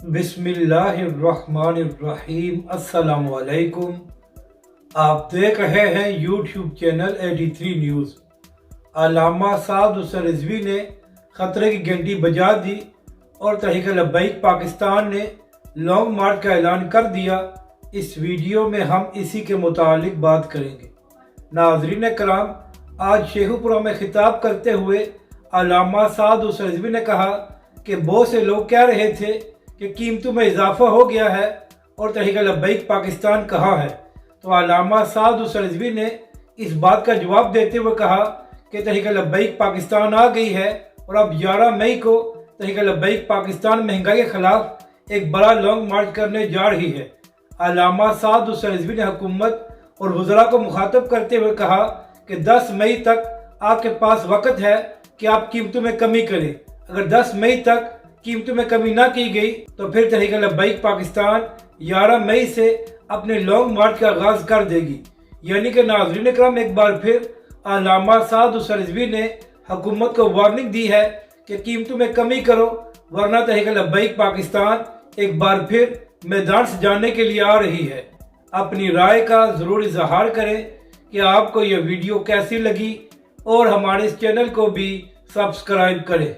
بسم اللہ الرحمن الرحیم۔ السلام علیکم۔ آپ دیکھ رہے ہیں یوٹیوب چینل 83 نیوز۔ علامہ سعد حسین رضوی نے خطرے کی گھنٹی بجا دی اور تحریک لبیک پاکستان نے لانگ مارچ کا اعلان کر دیا۔ اس ویڈیو میں ہم اسی کے متعلق بات کریں گے۔ ناظرین کرام، آج شیخو پورہ میں خطاب کرتے ہوئے علامہ سعد حسین رضوی نے کہا کہ بہت سے لوگ کہہ رہے تھے کہ قیمتوں میں اضافہ ہو گیا ہے اور تحریک لبیک پاکستان کہاں ہے، تو علامہ سعد حسین رضوی نے اس بات کا جواب دیتے ہوئے کہا کہ تحریک لبیک پاکستان آ گئی ہے اور اب 11 مئی کو تحریک لبیک پاکستان مہنگائی کے خلاف ایک بڑا لانگ مارچ کرنے جا رہی ہے۔ علامہ سعد حسین رضوی نے حکومت اور وزراء کو مخاطب کرتے ہوئے کہا کہ 10 مئی تک آپ کے پاس وقت ہے کہ آپ قیمتوں میں کمی کریں۔ اگر 10 مئی تک قیمتوں میں کمی نہ کی گئی تو پھر تحریک لبیک پاکستان 11 مئی سے اپنے لانگ مارچ کا آغاز کر دے گی۔ یعنی کہ ناظرین اکرام، ایک بار پھر علامہ سعد حسین رضوی نے حکومت کو وارننگ دی ہے کہ قیمتوں میں کمی کرو، ورنہ تحریک لبیک پاکستان ایک بار پھر میدان سے جانے کے لیے آ رہی ہے۔ اپنی رائے کا ضرور اظہار کریں کہ آپ کو یہ ویڈیو کیسی لگی اور ہمارے اس چینل کو بھی سبسکرائب کریں۔